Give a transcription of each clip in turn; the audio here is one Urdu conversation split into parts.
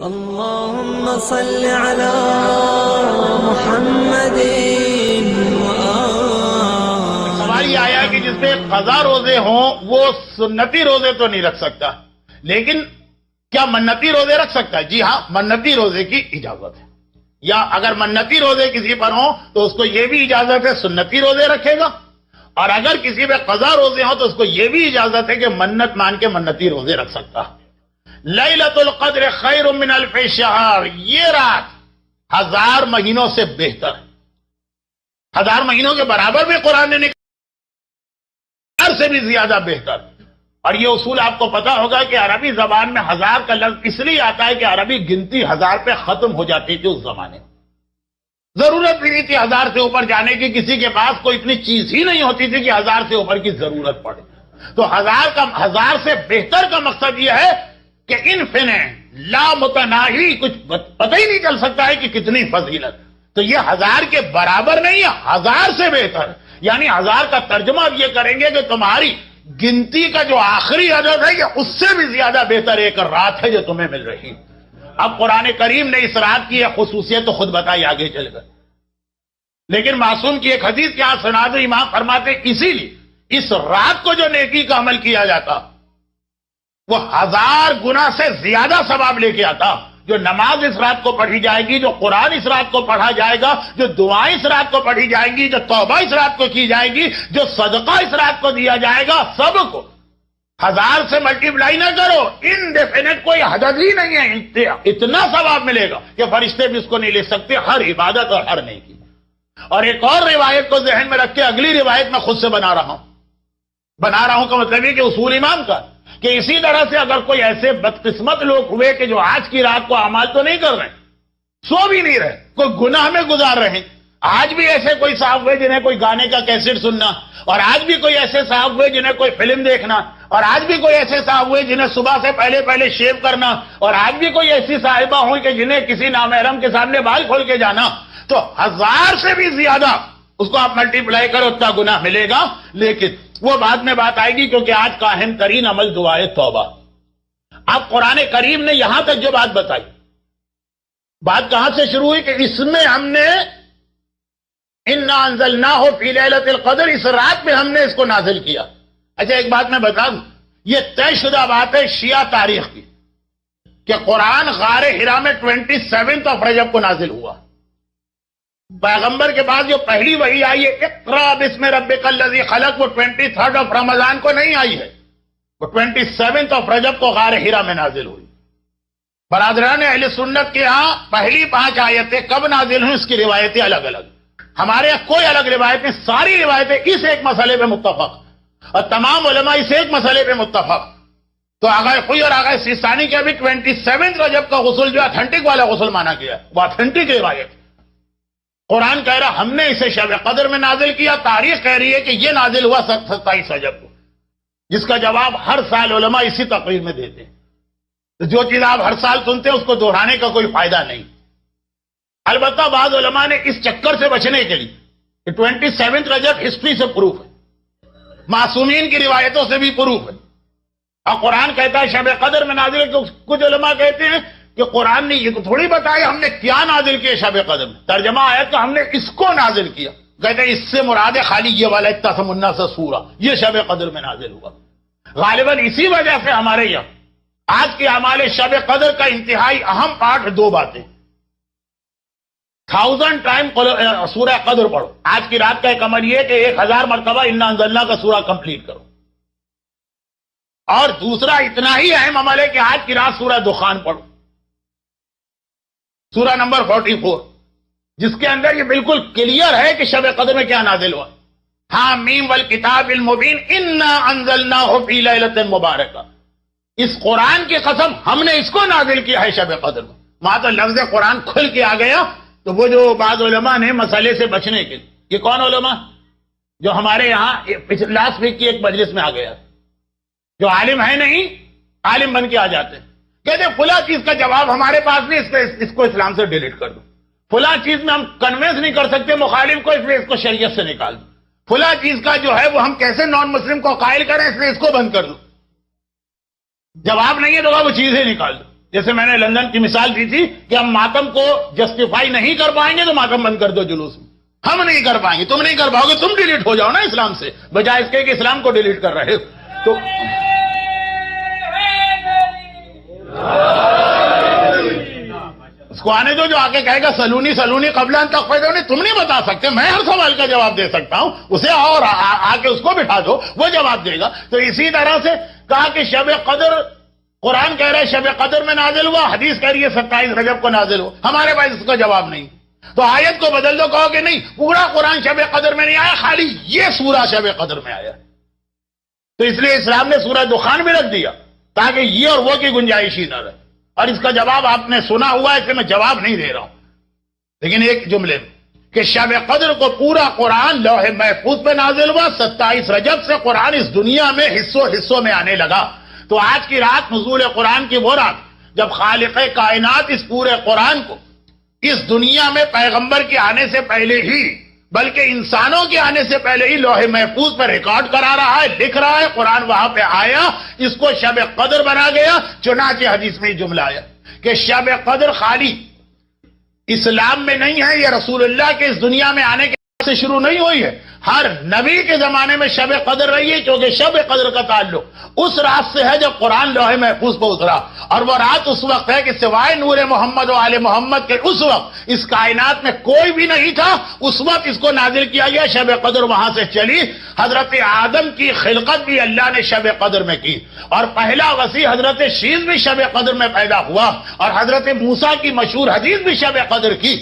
اللهم صل على محمد سوال یہ آیا کہ جس پہ قضا روزے ہوں وہ سنتی روزے تو نہیں رکھ سکتا، لیکن کیا منتی روزے رکھ سکتا ہے؟ جی ہاں، منتی روزے کی اجازت ہے، یا اگر منتی روزے کسی پر ہوں تو اس کو یہ بھی اجازت ہے سنتی روزے رکھے گا، اور اگر کسی پہ قضا روزے ہوں تو اس کو یہ بھی اجازت ہے کہ منت مان کے منتی روزے رکھ سکتا ہے۔ لیلۃ القدر خیر من الف شہر، یہ رات 1000 مہینوں سے بہتر ہے، 1000 مہینوں کے برابر بھی قرآن نے نکلا، سے بھی زیادہ بہتر۔ اور یہ اصول آپ کو پتا ہوگا کہ عربی زبان میں 1000 کا لفظ اس لیے آتا ہے کہ عربی گنتی 1000 پہ ختم ہو جاتی تھی اس زمانے میں، ضرورت بھی نہیں تھی 1000 سے اوپر جانے کی، کسی کے پاس کوئی اتنی چیز ہی نہیں ہوتی تھی کہ 1000 سے اوپر کی ضرورت پڑے۔ تو 1000 سے بہتر کا مقصد یہ ہے کہ انفینٹ لا متناہی، کچھ پتہ ہی نہیں چل سکتا ہے کہ کتنی فضیلت، تو یہ 1000 کے برابر نہیں ہے، 1000 سے بہتر، یعنی 1000 کا ترجمہ اب یہ کریں گے کہ تمہاری گنتی کا جو آخری عدد ہے یہ اس سے بھی زیادہ بہتر ایک رات ہے جو تمہیں مل رہی۔ اب قرآن کریم نے اس رات کی ایک خصوصیت تو خود بتائی آگے چل کر، لیکن معصوم کی ایک حدیث کیا سناد امام فرماتے اسی لیے اس رات کو جو نیکی کا عمل کیا جاتا وہ 1000 گنا سے زیادہ ثواب لے کے آتا۔ جو نماز اس رات کو پڑھی جائے گی، جو قرآن اس رات کو پڑھا جائے گا، جو دعائیں اس رات کو پڑھی جائیں گی، جو توبہ اس رات کو کی جائے گی، جو صدقہ اس رات کو دیا جائے گا، سب کو 1000 سے ملٹیپلائی نہ کرو، انڈیفینٹ کوئی حدد ہی نہیں ہے، اتنا ثواب ملے گا کہ فرشتے بھی اس کو نہیں لے سکتے، ہر عبادت اور ہر نیکی۔ اور ایک اور روایت کو ذہن میں رکھ کے اگلی روایت میں خود سے بنا رہا ہوں کا مطلب یہ کہ اصول امام کا، کہ اسی طرح سے اگر کوئی ایسے بدقسمت لوگ ہوئے کہ جو آج کی رات کو اعمال تو نہیں کر رہے، سو بھی نہیں رہے، کوئی گناہ میں گزار رہے ہیں، آج بھی ایسے کوئی صاحب ہوئے جنہیں کوئی گانے کا کیسٹ سننا، اور آج بھی کوئی ایسے صاحب ہوئے جنہیں کوئی فلم دیکھنا، اور آج بھی کوئی ایسے صاحب ہوئے جنہیں صبح سے پہلے شیو کرنا، اور آج بھی کوئی ایسی صاحبہ ہوئی کہ جنہیں کسی نامحرم کے سامنے بال کھول کے جانا، تو 1000 سے بھی زیادہ اس کو آپ ملٹیپلائی کرو اتنا گناہ ملے گا، لیکن وہ بعد میں بات آئے گی، کیونکہ آج کا اہم ترین عمل دعائے توبہ۔ اب قرآن کریم نے یہاں تک جو بات بتائی، بات کہاں سے شروع ہوئی کہ اس میں ہم نے انا انزلناہ فی لیلۃ القدر، اس رات میں ہم نے اس کو نازل کیا۔ اچھا ایک بات میں بتا دوں، یہ طے شدہ بات ہے شیعہ تاریخ کی کہ قرآن غار حرا میں 27 رجب کو نازل ہوا۔ پیغمبر کے بعد جو پہلی وحی آئی ہے اقرا بسم ربک الذی خلق، وہ 23 رمضان کو نہیں آئی ہے، وہ 27 رجب کو غار حرا میں نازل ہوئی۔ برادران اہل سنت کے ہاں پہلی 5 آیتیں کب نازل ہوئی اس کی روایتیں الگ الگ، ہمارے یہاں کوئی الگ روایت نہیں، ساری روایتیں اس ایک مسئلے پہ متفق، اور تمام علماء اس ایک مسئلے پہ متفق۔ تو آغا خوئی اور آغا سیستانی کے ابھی 27 رجب کا غسل جو اتھینٹک والا غسل مانا گیا، وہ اتھینٹک روایت۔ قرآن کہہ رہا ہم نے اسے شب قدر میں نازل کیا، تاریخ کہہ رہی ہے کہ یہ نازل ہوا 27 رجب کو، جس کا جواب ہر سال علماء اسی تقریر میں دیتے ہیں۔ تو جو چیز آپ ہر سال سنتے ہیں اس کو دہرانے کا کوئی فائدہ نہیں۔ البتہ بعض علماء نے اس چکر سے بچنے کے لیے کہ 27 رجب ہسٹری سے پروف ہے، معصومین کی روایتوں سے بھی پروف ہے، اور قرآن کہتا ہے شب قدر میں نازل ہے، کہ کچھ علماء کہتے ہیں کہ قرآن نے یہ تھوڑی بتایا ہم نے کیا نازل کیا شب قدر میں، ترجمہ آیا کہ ہم نے اس کو نازل کیا، کہتے ہیں اس سے مراد خالی یہ والا اتسم الناس سورہ، یہ شب قدر میں نازل ہوا۔ غالباً اسی وجہ سے ہمارے یہاں آج کے اعمال شب قدر کا انتہائی اہم پارٹ 2 باتیں، 1000 ٹائم سورہ قدر پڑھو، آج کی رات کا ایک عمل یہ کہ 1000 مرتبہ انا انزلنا کا سورہ کمپلیٹ کرو، اور دوسرا اتنا ہی اہم عمل ہے کہ آج کی رات سورہ دخان پڑھو، سورہ نمبر 44، جس کے اندر یہ بالکل کلیئر ہے کہ شب قدر میں کیا نازل ہوا۔ حامیم والکتاب المبین انا انزلناہ فی لیلۃ مبارکہ، اس قرآن کی قسم ہم نے اس کو نازل کیا ہے شب قدر میں۔ وہاں تو لفظ قرآن کھل کے آ گیا، تو وہ جو بعض علماء نے مسئلے سے بچنے کے لیے، یہ کون علماء جو ہمارے یہاں لاسٹ ویک کی ایک مجلس میں آ گیا، جو عالم ہے نہیں عالم بن کے آ جاتے ہیں، کہتے فلاں چیز کا جواب ہمارے پاس نہیں، اس کو اسلام سے ڈیلیٹ کر دو، فلاں چیز میں ہم کنوینس نہیں کر سکتے مخالف کو، اس لیے اس کو شریعت سے نکال دو، فلاں چیز کا جو ہے وہ ہم کیسے نان مسلم کو قائل کریں، اس لیے اس کو بند کر دو۔ جواب نہیں ہے تو وہ چیزیں نکال دو۔ جیسے میں نے لندن کی مثال دی تھی کہ ہم ماتم کو جسٹیفائی نہیں کر پائیں گے تو ماتم بند کر دو جلوس میں. ہم نہیں کر پائیں گے, تم نہیں کر پاؤ گے, تم ڈیلیٹ ہو جاؤ نا اسلام سے, بجائے اس کے کہ اسلام کو ڈیلیٹ کر رہے ہو. تو اس کو آنے دو جو آگے کہے گا سلونی سلونی قبل ان تغفرونی. تم نہیں بتا سکتے, میں ہر سوال کا جواب دے سکتا ہوں, اسے اور آ کے اس کو بٹھا دو, وہ جواب دے گا. تو اسی طرح سے کہا کہ شب قدر, قرآن کہہ رہا ہے شب قدر میں نازل ہوا, حدیث کہہ رہی ہے 27 رجب کو نازل ہوا. ہمارے پاس اس کا جواب نہیں. تو آیت کو بدل دو, کہو کہ نہیں پورا قرآن شب قدر میں نہیں آیا, خالی یہ سورہ شب قدر میں آیا. تو اس لیے اسلام نے سورہ دخان بھی رکھ دیا تاکہ یہ اور وہ کی گنجائش ہی نہ رہے. اور اس کا جواب آپ نے سنا ہوا ہے, اس لیے میں جواب نہیں دے رہا ہوں. لیکن ایک جملے میں کہ شب قدر کو پورا قرآن لوح محفوظ پہ نازل ہوا, 27 رجب سے قرآن اس دنیا میں حصوں میں آنے لگا. تو آج کی رات نزول قرآن کی وہ رات جب خالق کائنات اس پورے قرآن کو اس دنیا میں پیغمبر کے آنے سے پہلے ہی, بلکہ انسانوں کے آنے سے پہلے ہی لوح محفوظ پر ریکارڈ کرا رہا ہے, لکھ رہا ہے. قرآن وہاں پہ آیا, اس کو شب قدر بنا گیا. چنانچہ حدیث میں جملہ آیا کہ شب قدر خالی اسلام میں نہیں ہے, یہ رسول اللہ کے اس دنیا میں آنے کے سے شروع نہیں ہوئی ہے, ہر نبی کے زمانے میں شب قدر رہی ہے. کیونکہ شب قدر کا تعلق اس رات سے ہے جب قرآن لوح محفوظ پہ اترا, اور وہ رات اس وقت ہے کہ سوائے نور محمد و آل محمد کے اس وقت اس کائنات میں کوئی بھی نہیں تھا. اس وقت اس کو نازل کیا گیا. شب قدر وہاں سے چلی. حضرت آدم کی خلقت بھی اللہ نے شب قدر میں کی, اور پہلا وسیع حضرت شیز بھی شب قدر میں پیدا ہوا, اور حضرت موسیٰ کی مشہور حدیث بھی شب قدر کی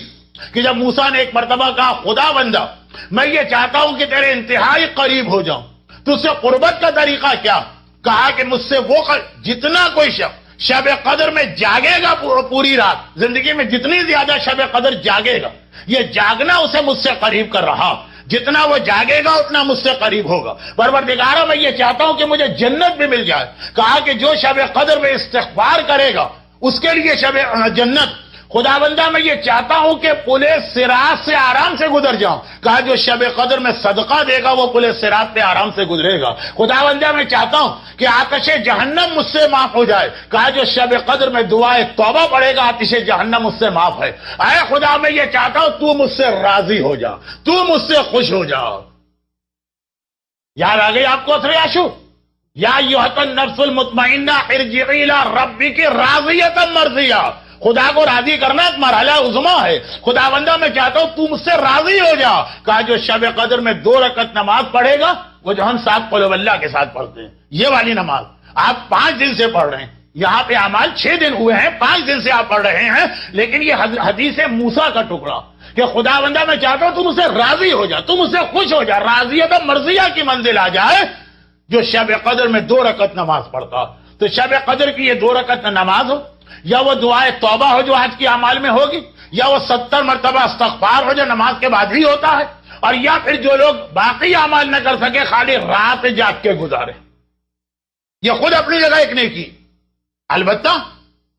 کہ جب موسیٰ نے ایک مرتبہ کہا خدا بندہ میں یہ چاہتا ہوں کہ تیرے انتہائی قریب ہو جاؤں, تو اس سے قربت کا طریقہ کیا؟ کہا کہ مجھ سے وہ جتنا کوئی شخص شب قدر میں جاگے گا پوری رات, زندگی میں جتنی زیادہ شب قدر جاگے گا, یہ جاگنا اسے مجھ سے قریب کر رہا. جتنا وہ جاگے گا اتنا مجھ سے قریب ہوگا. پروردگارا میں یہ چاہتا ہوں کہ مجھے جنت بھی مل جائے. کہا کہ جو شب قدر میں استغفار کرے گا اس کے لیے شب جنت. خدا بندہ میں یہ چاہتا ہوں کہ پلے صراط سے آرام سے گزر جاؤں. کہا جو شب قدر میں صدقہ دے گا وہ پلے صراط پہ آرام سے گزرے گا. خدا بندہ میں چاہتا ہوں کہ آتش جہنم مجھ سے معاف ہو جائے. کہا جو شب قدر میں دعائے توبہ پڑے گا آتش جہنم مجھ سے معاف ہے. اے خدا میں یہ چاہتا ہوں تو مجھ سے راضی ہو جا, تو مجھ سے خوش ہو جا. یاد آ گئی آپ کو اثر عاشور؟ یا ایھا النفس المطمئنہ ارجعی الی ربک راضیۃ مرضیہ. خدا کو راضی کرنا ایک مرحلہ عظما ہے. خدا بندہ میں چاہتا ہوں تو مجھ سے راضی ہو جا. کہا جو شب قدر میں 2 رکعت نماز پڑھے گا, وہ جو ہم 7 قل اللہ کے ساتھ پڑھتے ہیں, یہ والی نماز آپ 5 دن سے پڑھ رہے ہیں. یہاں پہ اعمال 6 دن ہوئے ہیں, 5 دن سے آپ پڑھ رہے ہیں. لیکن یہ حدیث موسیٰ کا ٹکڑا کہ خدا بندہ میں چاہتا ہوں تم مجھ سے راضی ہو جا, تم مجھ سے خوش ہو جا, راضیت مرضیہ کی منزل آ جائے. جو شب قدر میں 2 رکعت نماز پڑھتا, تو شب قدر کی یہ 2 رکعت نماز ہو, یا وہ دعائے توبہ ہو جو آج کی اعمال میں ہوگی, یا وہ 70 مرتبہ استغفار ہو جو نماز کے بعد ہی ہوتا ہے, اور یا پھر جو لوگ باقی اعمال نہ کر سکے خالی رات جاگ کے گزارے. یہ خود اپنی جگہ ایک نیکی. البتہ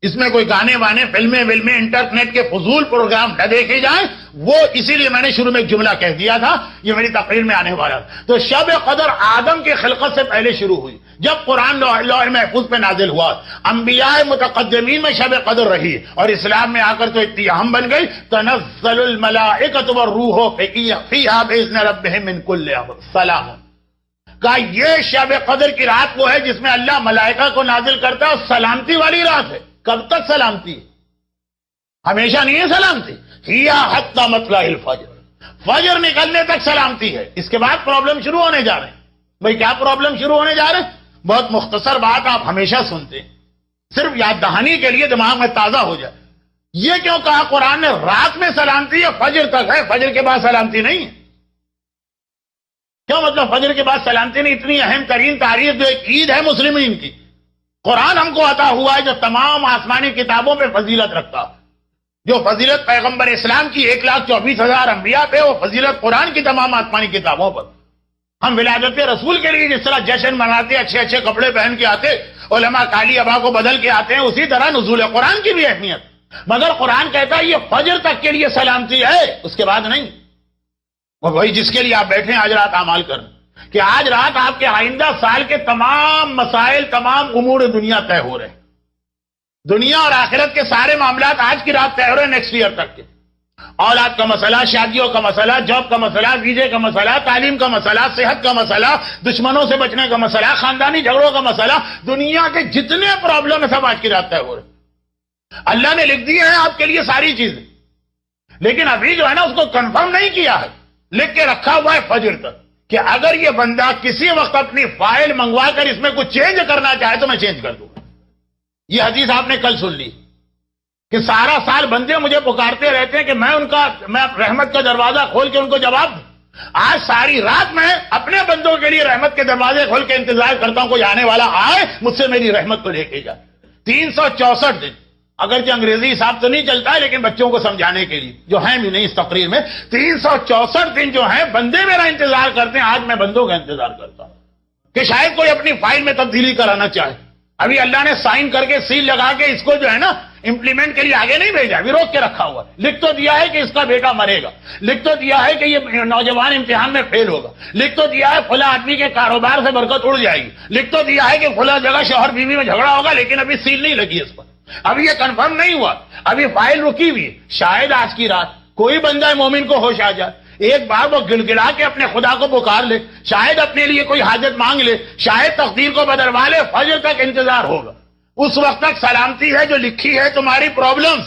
اس میں کوئی گانے وانے, فلمیں ولمیں, انٹرنیٹ کے فضول پروگرام نہ دیکھے جائیں. وہ اسی لیے میں نے شروع میں ایک جملہ کہہ دیا تھا, یہ میری تقریر میں آنے والا. تو شب قدر آدم کی خلقت سے پہلے شروع ہوئی, جب قرآن لوح محفوظ پہ نازل ہوا. انبیاء متقدمین میں شب قدر رہی, اور اسلام میں آ کر تو اتنی اہم بن گئی. تنزل الملائکۃ والروح فیہا باذن ربہم من کل امر سلام. کہا یہ شب قدر کی رات وہ ہے جس میں اللہ ملائکہ کو نازل کرتا ہے, اور سلامتی والی رات ہے. کب تک سلامتی؟ ہمیشہ نہیں ہے سلامتی. ہیا حتی مطلع الفجر, فجر نکلنے تک سلامتی ہے. اس کے بعد پرابلم شروع ہونے جا رہے ہیں. بھئی کیا پرابلم شروع ہونے جا رہے ہیں؟ بہت مختصر بات آپ ہمیشہ سنتے ہیں, صرف یاد دہانی کے لیے دماغ میں تازہ ہو جائے. یہ کیوں کہا قرآن نے رات میں سلامتی ہے, فجر تک ہے, فجر کے بعد سلامتی نہیں ہے؟ کیوں مطلب فجر کے بعد سلامتی نہیں؟ اتنی اہم ترین تاریخ جو ایک عید ہے مسلمین کی, قرآن ہم کو عطا ہوا ہے جو تمام آسمانی کتابوں پہ فضیلت رکھتا. جو فضیلت پیغمبر اسلام کی 1,24,000 انبیاء پہ, وہ فضیلت قرآن کی تمام آسمانی کتابوں پر. ہم ولادت رسول کے لیے جس طرح جشن مناتے, اچھے اچھے کپڑے پہن کے آتے, علماء کالی ابا کو بدل کے آتے ہیں, اسی طرح نزول قرآن کی بھی اہمیت. مگر قرآن کہتا ہے یہ فجر تک کے لیے سلامتی ہے, اس کے بعد نہیں. وہ وہی جس کے لیے آپ بیٹھے ہیں آج رات اعمال کریں, کہ آج رات آپ کے آئندہ سال کے تمام مسائل, تمام امور دنیا طے ہو رہے ہیں. دنیا اور آخرت کے سارے معاملات آج کی رات طے ہو رہے ہیں نیکسٹ ایئر تک کے. اولاد کا مسئلہ، شادیوں کا مسئلہ، جاب کا مسئلہ، ویزے کا مسئلہ، تعلیم کا مسئلہ، صحت کا مسئلہ، دشمنوں سے بچنے کا مسئلہ، خاندانی جھگڑوں کا مسئلہ، دنیا کے جتنے پرابلم ہیں سب آج کی رات طے ہو رہے ہیں. اللہ نے لکھ دیے ہیں آپ کے لیے ساری چیزیں، لیکن ابھی جو ہے نا اس کو کنفرم نہیں کیا ہے. لکھ کے رکھا ہوا ہے فجر تک کہ اگر یہ بندہ کسی وقت اپنی فائل منگوا کر اس میں کچھ چینج کرنا چاہے تو میں چینج کر دوں. یہ حدیث آپ نے کل سن لی کہ سارا سال بندے مجھے پکارتے رہتے ہیں کہ میں رحمت کا دروازہ کھول کے ان کو جواب دوں. آج ساری رات میں اپنے بندوں کے لیے رحمت کے دروازے کھول کے انتظار کرتا ہوں کوئی آنے والا آئے مجھ سے میری رحمت کو لے کے جائے. 364 دن، اگرچہ انگریزی حساب تو نہیں چلتا ہے لیکن بچوں کو سمجھانے کے لیے جو ہیں بھی نہیں اس تقریر میں، 364 دن جو ہیں بندے میرا انتظار کرتے ہیں. آج میں بندوں کا انتظار کرتا ہوں کہ شاید کوئی اپنی فائل میں تبدیلی کرانا چاہے. ابھی اللہ نے سائن کر کے سیل لگا کے اس کو جو ہے نا امپلیمنٹ کے لیے آگے نہیں بھیجا، ابھی روک کے رکھا ہوا ہے. لکھ تو دیا ہے کہ اس کا بیٹا مرے گا، لکھ تو دیا ہے کہ یہ نوجوان امتحان میں فیل ہوگا، لکھ تو دیا ہے فلاں آدمی کے کاروبار سے برکت اڑ جائے گی، لکھ تو دیا ہے کہ فلاں جگہ شوہر بیوی میں جھگڑا ہوگا، لیکن ابھی سیل نہیں لگی اس پر، ابھی یہ کنفرم نہیں ہوا، ابھی فائل رکی ہوئی ہے. شاید آج کی رات کوئی بندہ مومن کو ہوش آ جائے، ایک بار وہ گڑگڑا کے اپنے خدا کو پکار لے، شاید اپنے لیے کوئی حاجت مانگ لے، شاید تقدیر کو بدلوا لے. فجر تک انتظار ہوگا، اس وقت تک سلامتی ہے جو لکھی ہے تمہاری پرابلمز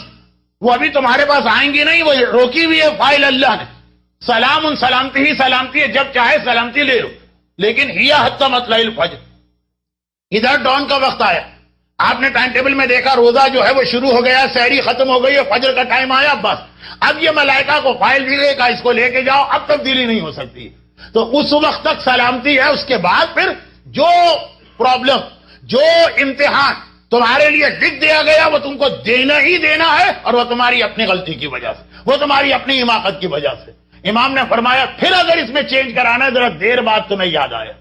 وہ ابھی تمہارے پاس آئیں گی نہیں، وہ روکی ہوئی ہے فائل اللہ نے. سلام ان سلامتی ہی سلامتی ہے، جب چاہے سلامتی لے لو. لیکن ہیا حتی مطلع الفجر، ادھر ڈان کا وقت آیا، آپ نے ٹائم ٹیبل میں دیکھا روزہ جو ہے وہ شروع ہو گیا، سحری ختم ہو گئی ہے، فجر کا ٹائم آیا، بس اب یہ ملائکہ کو فائل ملے گا، اس کو لے کے جاؤ، اب تبدیلی نہیں ہو سکتی. تو اس وقت تک سلامتی ہے. اس کے بعد پھر جو پرابلم، جو امتحان تمہارے لیے لکھ دیا گیا وہ تم کو دینا ہی دینا ہے، اور وہ تمہاری اپنی غلطی کی وجہ سے، وہ تمہاری اپنی حماقت کی وجہ سے. امام نے فرمایا پھر اگر اس میں چینج کرانا ہے ذرا دیر بعد تمہیں یاد آیا،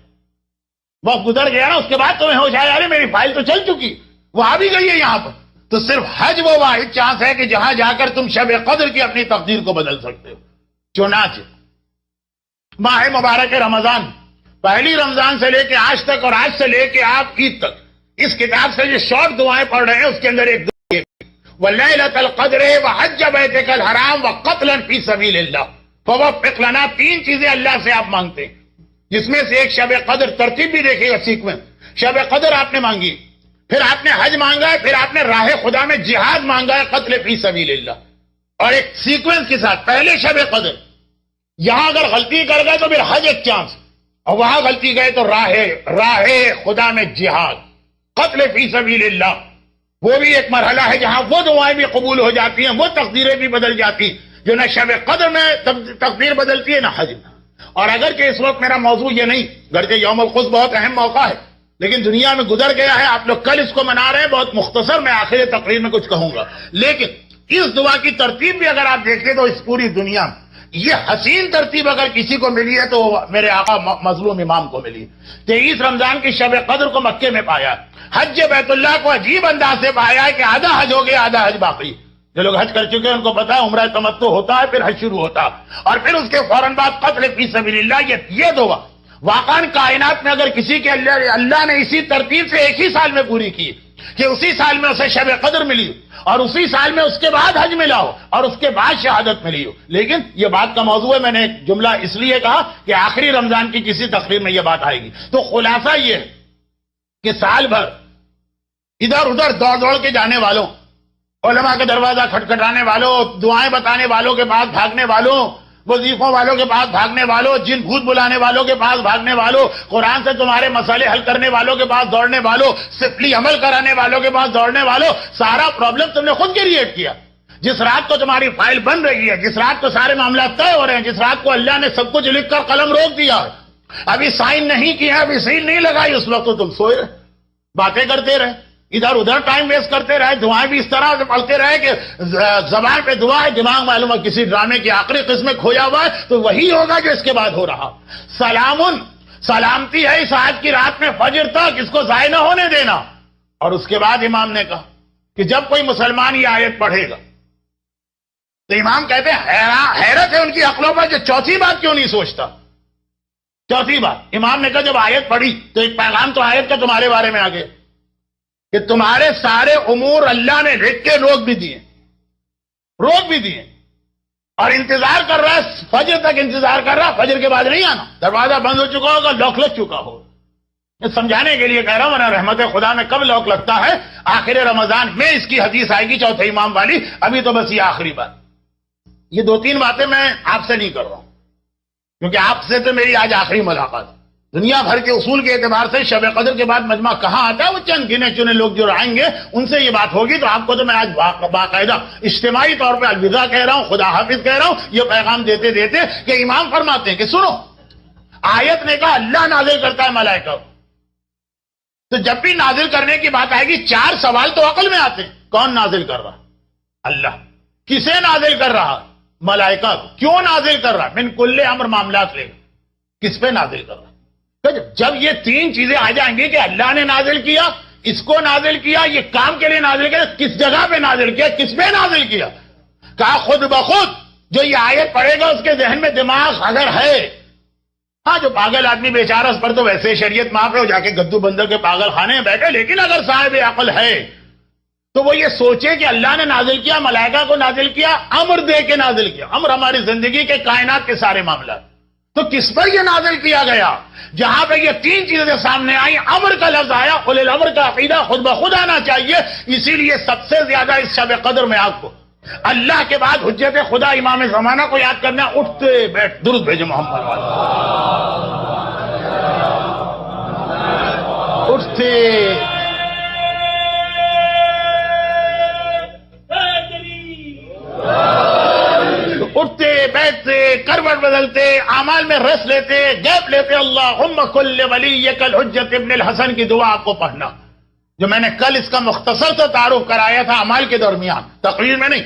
وقت گزر گیا نا، اس کے بعد تمہیں ہوش آیا ارے میری فائل تو چل چکی، وہ آ بھی گئی ہے یہاں پر. تو صرف حج وہ واحد چانس ہے کہ جہاں جا کر تم شب قدر کی اپنی تقدیر کو بدل سکتے ہو. چنانچہ ماہ مبارک رمضان، پہلی رمضان سے لے کے آج تک اور آج سے لے کے آپ عید تک اس کتاب سے جو شارٹ دعائیں پڑھ رہے ہیں اس کے اندر ایک دعا وَلَيْلَةَ الْقَدْرِ وَحَجَّ بَيْتِكَ الْحَرَامَ وَقَتْلًا فِي سَبِيلِ اللَّهِ فَوَفِّقْ لَنَا. 3 چیزیں اللہ سے آپ مانگتے ہیں، جس میں سے ایک شب قدر. ترتیب بھی دیکھیے گا سیکوینس. شب قدر آپ نے مانگی، پھر آپ نے حج مانگا ہے، پھر آپ نے راہ خدا میں جہاد مانگا ہے، قتل فی سبیل اللہ. اور ایک سیکوینس کے ساتھ پہلے شب قدر، یہاں اگر غلطی کر گئے تو پھر حج ایک چانس، اور وہاں غلطی گئے تو راہ خدا میں جہاد، قتل فی سبیل اللہ. وہ بھی ایک مرحلہ ہے جہاں وہ دعائیں بھی قبول ہو جاتی ہیں، وہ تقدیریں بھی بدل جاتی جو نہ شب قدر میں تقدیر بدلتی ہے نہ حج میں. اور اگرچہ اس وقت میرا موضوع یہ نہیں، گرچہ یوم الخص بہت اہم موقع ہے، لیکن دنیا میں گزر گیا ہے، آپ لوگ کل اس کو منا رہے ہیں. بہت مختصر میں آخر تقریر میں کچھ کہوں گا، لیکن اس دعا کی ترتیب بھی اگر آپ دیکھیں تو اس پوری دنیا میں یہ حسین ترتیب اگر کسی کو ملی ہے تو میرے آقا مظلوم امام کو ملی. 23 رمضان کی شب قدر کو مکے میں پایا، حج بیت اللہ کو عجیب انداز سے پایا ہے کہ آدھا حج ہو گیا آدھا حج باقی. جو لوگ حج کر چکے ہیں ان کو پتا ہے عمرہ تمتع ہوتا ہے، پھر حج شروع ہوتا، اور پھر اس کے فوراً بعد قتل فی سبیل اللہ. یہ دعا واقعاً کائنات میں اگر کسی کے اللہ نے اسی ترتیب سے ایک ہی سال میں پوری کی کہ اسی سال میں اسے شب قدر ملی اور اسی سال میں اس کے بعد حج ملا ہو اور اس کے بعد شہادت ملی ہو. لیکن یہ بات کا موضوع ہے، میں نے ایک جملہ اس لیے کہا کہ آخری رمضان کی کسی تقریر میں یہ بات آئے گی. تو خلاصہ یہ ہے کہ سال بھر ادھر ادھر دوڑ کے جانے والوں، علماء کے دروازہ کھٹکھٹانے والوں، دعائیں بتانے والوں کے پاس بھاگنے والوں، وظیفوں والوں کے پاس بھاگنے والوں، جن بھوت بلانے والوں کے پاس بھاگنے والوں، قرآن سے تمہارے مسئلے حل کرنے والوں کے پاس دوڑنے والوں، سفلی عمل کرانے والوں کے پاس دوڑنے والوں، سارا پرابلم تم نے خود کریٹ کیا. جس رات کو تمہاری فائل بن رہی ہے، جس رات کو سارے معاملات طے ہو رہے ہیں، جس رات کو اللہ نے سب کچھ لکھ کر قلم روک دیا، ابھی سائن نہیں کیا، ابھی سیل نہیں لگائی، اس وقت تو تم سوئے رہے، باتیں کرتے رہے، ادھر ادھر ٹائم ویسٹ کرتے رہے، دعائیں بھی اس طرح سے پڑھتے رہے کہ زبان پہ دعا ہے، دماغ معلوم ہے کسی ڈرامے کی آخری قسم میں کھویا ہوا ہے، تو وہی ہوگا جو اس کے بعد ہو رہا. سلامن، سلامتی ہے اس آج کی رات میں فجر تک، اس کو ضائع نہ ہونے دینا. اور اس کے بعد امام نے کہا کہ جب کوئی مسلمان یہ آیت پڑھے گا تو امام کہتے ہیں حیرت ہے ان کی عقلوں پر جو چوتھی بات کیوں نہیں سوچتا. چوتھی بات امام نے کہا جب آیت پڑھی تو ایک پیغام تو آیت کا تمہارے بارے میں آ گیا کہ تمہارے سارے امور اللہ نے لکھ کے روک بھی دیے اور انتظار کر رہا ہے، فجر تک انتظار کر رہا ہے، فجر کے بعد نہیں آنا، دروازہ بند ہو چکا ہوگا، لاک لگ چکا ہو. میں سمجھانے کے لیے کہہ رہا ہوں ورنہ رحمت خدا میں کب لاک لگتا ہے؟ آخر رمضان میں اس کی حدیث آئے گی چوتھے امام والی. ابھی تو بس یہ آخری بات. یہ 2-3 باتیں میں آپ سے نہیں کر رہا ہوں کیونکہ آپ سے تو میری آج آخری ملاقات. دنیا بھر کے اصول کے اعتبار سے شب قدر کے بعد مجمع کہاں آتا ہے؟ وہ چند گنے چنے لوگ جو آئیں گے ان سے یہ بات ہوگی. تو آپ کو تو میں آج باقاعدہ اجتماعی طور پہ الوداع کہہ رہا ہوں، خدا حافظ کہہ رہا ہوں، یہ پیغام دیتے دیتے کہ امام فرماتے ہیں کہ سنو، آیت نے کہا اللہ نازل کرتا ہے ملائکہ، تو جب بھی نازل کرنے کی بات آئے گی 4 سوال تو عقل میں آتے ہیں. کون نازل کر رہا؟ اللہ. کسے نازل کر رہا؟ ملائکہ. کیوں نازل کر رہا؟ من کل امر معاملات لے. کس پہ نازل کر رہا؟ جب یہ 3 چیزیں آ جائیں گی کہ اللہ نے نازل کیا، اس کو نازل کیا، یہ کام کے لیے نازل کیا، کس جگہ پہ نازل کیا، کس پہ نازل کیا، کہا خود بخود جو یہ آیت پڑھے گا اس کے ذہن میں دماغ اگر ہے، ہاں جو پاگل آدمی بیچارہ اس پر تو ویسے شریعت معاف ہے، جا کے گدو بندر کے پاگل خانے میں بیٹھے، لیکن اگر صاحب عقل ہے تو وہ یہ سوچے کہ اللہ نے نازل کیا، ملائکہ کو نازل کیا، امر دے کے نازل کیا. امر ہماری زندگی کے کائنات کے سارے معاملات. تو کس پر یہ نازل کیا گیا؟ جہاں پہ یہ 3 چیزیں سامنے آئیں، امر کا لفظ آیا، اولل الامر کا عقیدہ خود بخود آنا چاہیے. اسی لیے سب سے زیادہ اس شب قدر میں آپ کو اللہ کے بعد حجت خدا امام زمانہ کو یاد کرنا. اٹھتے بیٹھ درود بھیجو محمد والے. اٹھتے بیٹھتے کروٹ بدلتے اعمال میں رس لیتے گیپ لیتے. اللہم کل ولیک الحجت ابن الحسن کی دعا آپ کو پڑھنا، جو میں نے کل اس کا مختصر سے تعارف کرایا تھا اعمال کے درمیان، تقریر میں نہیں.